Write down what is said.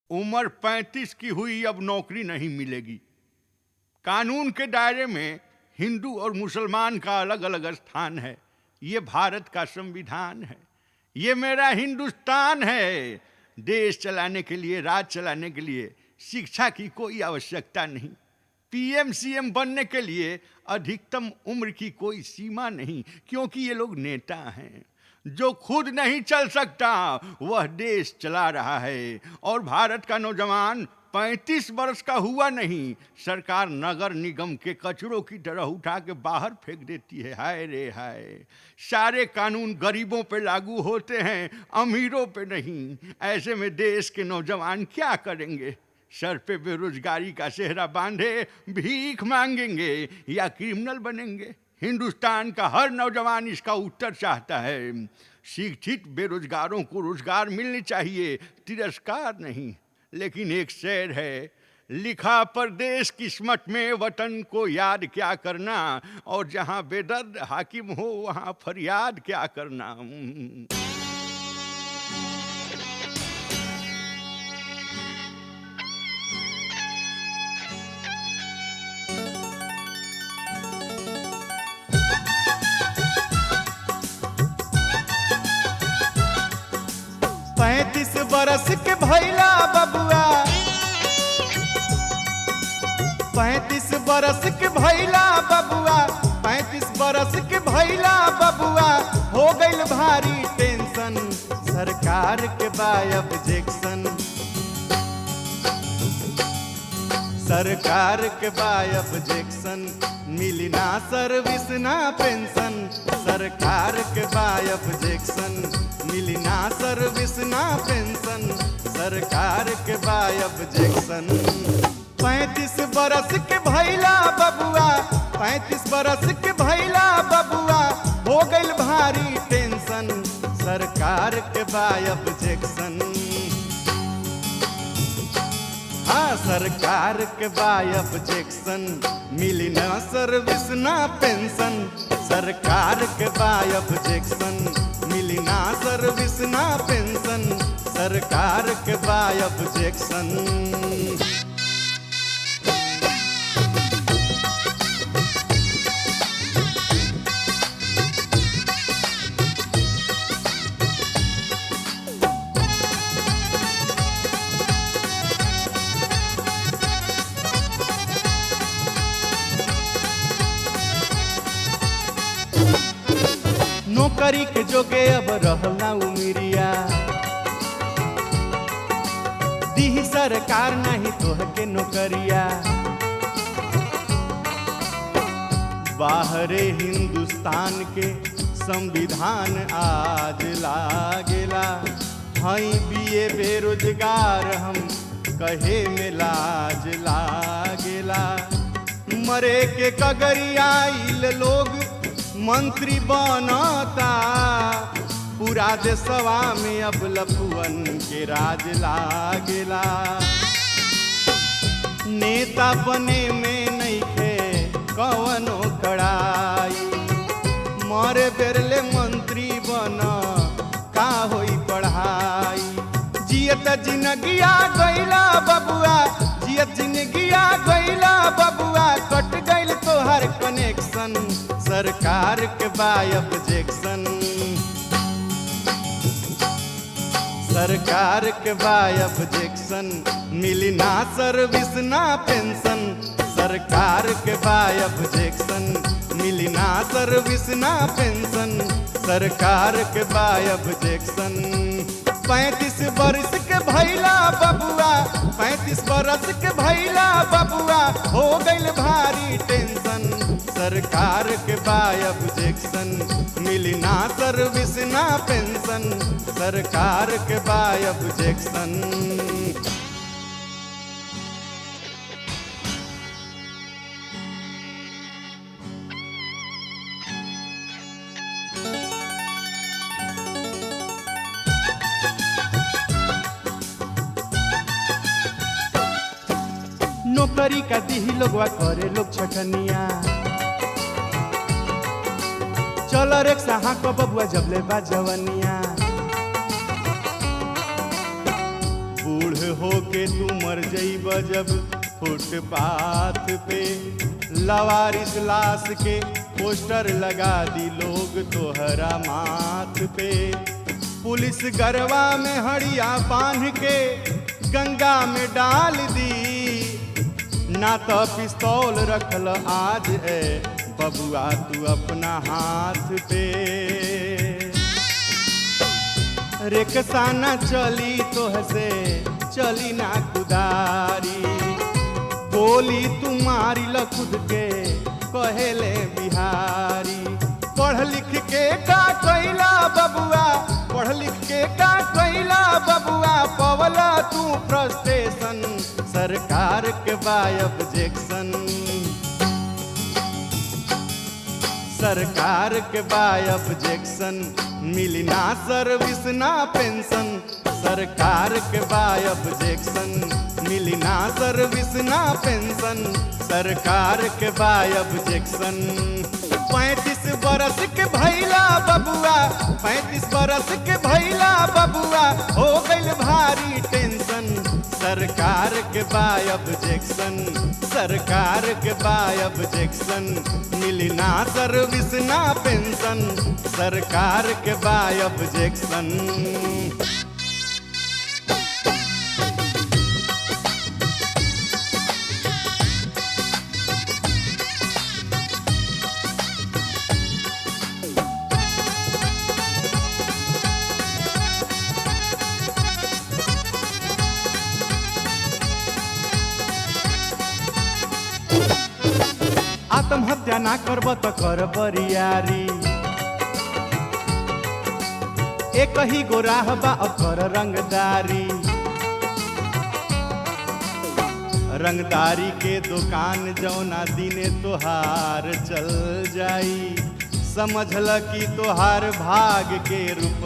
उम्र 35 की हुई, अब नौकरी नहीं मिलेगी। कानून के दायरे में हिंदू और मुसलमान का अलग अलग स्थान है। ये भारत का संविधान है, ये मेरा हिंदुस्तान है। देश चलाने के लिए, राज चलाने के लिए शिक्षा की कोई आवश्यकता नहीं। पीएम सीएम बनने के लिए अधिकतम उम्र की कोई सीमा नहीं, क्योंकि ये लोग नेता हैं। जो खुद नहीं चल सकता वह देश चला रहा है। और भारत का नौजवान 35 वर्ष का हुआ नहीं, सरकार नगर निगम के कचरों की तरह उठा के बाहर फेंक देती है। हाय रे हाय, सारे कानून गरीबों पे लागू होते हैं, अमीरों पे नहीं। ऐसे में देश के नौजवान क्या करेंगे? सर पे बेरोजगारी का सेहरा बांधे भीख मांगेंगे या क्रिमिनल बनेंगे? हिंदुस्तान का हर नौजवान इसका उत्तर चाहता है। शिक्षित बेरोजगारों को रोजगार मिलनी चाहिए, तिरस्कार नहीं। लेकिन एक शेर है, लिखा परदेश किस्मत में वतन को याद क्या करना, और जहां बेदर्द हाकिम हो वहां फरियाद क्या करना। पैंतीस बरस के भैला बबुआ, 35 बरस के भैला बबुआ, 35 बरस के भैला बबुआ, हो गइल भारी टेंशन। सरकार के बा ऑब्जेक्शन, सरकार के बा ऑब्जेक्शन। मिली ना सर्विस ना पेंशन, सरकार के बा ऑब्जेक्शन। मिली ना सर्विस ना पेंशन, सरकार के बा ऑब्जेक्शन। 35 बरस के भैला बबुआ, 35 बरस के भैला बबुआ, हो गइल भारी टेंशन। सरकार के बा ऑब्जेक्शन। हाँ, सरकार के बा ऑब्जेक्शन। मिली ना सर्विस ना पेंशन, सरकार के बा ऑब्जेक्शन। मिली ना सर्विस ना पेंशन, सरकार के बा ऑब्जेक्शन। नौकरी के जोगे अब रहल ना उमिरिया, दीही सरकार नहीं तोहके नौकरिया। बाहरे हिंदुस्तान के संविधान आज लागेला। हई बीए बेरोजगार हम कहे में लाज लागेला। मरे के कगरिया आइल लोग मंत्री बनता, पूरा देशवा में अब लफुअन के राज लागेला। नेता बने में नइखे कवनो कड़ाई, मरे बेरले मंत्री बन का होई पढ़ाई। जियत जिनगिया गइला बबुआ, जियत जिनगिया गइला बबुआ, कट गइल तोहर कनेक्शन। सरकार के बा ऑब्जेक्शन, सरकार के बा ऑब्जेक्शन। मिली ना सर्विस ना पेंशन, सरकार के बा ऑब्जेक्शन। मिली ना सर्विस ना पेंशन, सरकार के बा ऑब्जेक्शन। 35 बरस के भैला बबुआ, 35 बरस के भैला बबुआ, हो गइल भारी टेंशन। सरकार के बा ऑब्जेक्शन। मिली ना सर्विस ना पेंशन, सरकार के बा ऑब्जेक्शन। नौकरी का दीही लोगवा करे लोग छटनिया, चलो रिक्शा हाँको बबुआ जबले बा जवनिया। बूढ़ बूढ़ होके तू मर जइब जब फुटपाथ पे लवारिस लाश के पोस्टर लगा दी लोग तोहरा माथ पे पुलिस गरवा में हड़िया बांध के गंगा में डाल दी ना तो पिस्तौल रखल आज है बबुआ तू अपना हाथ पे रिक्शा न चली तोहसे चली ना कुदारी गोली तू मारी ल खुद के कहेले बिहारी पढ़ लिख के का कैला बबुआ पढ़ लिख के का कैला बबुआ पवला तू फ्रस्ट्रेशन सरकार के बा ऑब्जेक्शन सरकार के बा ऑब्जेक्शन मिली ना सर्विस ना पेंशन सरकार के बा ऑब्जेक्शन मिली ना सर्विस ना पेंशन सरकार के बा ऑब्जेक्शन 35 बरस के भैला बबुआ 35 बरस के भैला बबुआ हो गइल भारी टेंशन सरकार के बा ऑब्जेक्शन सरकार के बा ऑब्जेक्शन मिली ना सर्विस ना पेंशन सरकार के बा ऑब्जेक्शन आत्महत्या ना करब तो कर बरियारी एक ही गो राह बा अब कर रंगदारी रंगदारी के दुकान जौना दिने तोहार चल जाई समझल कि तोहार भाग के रूप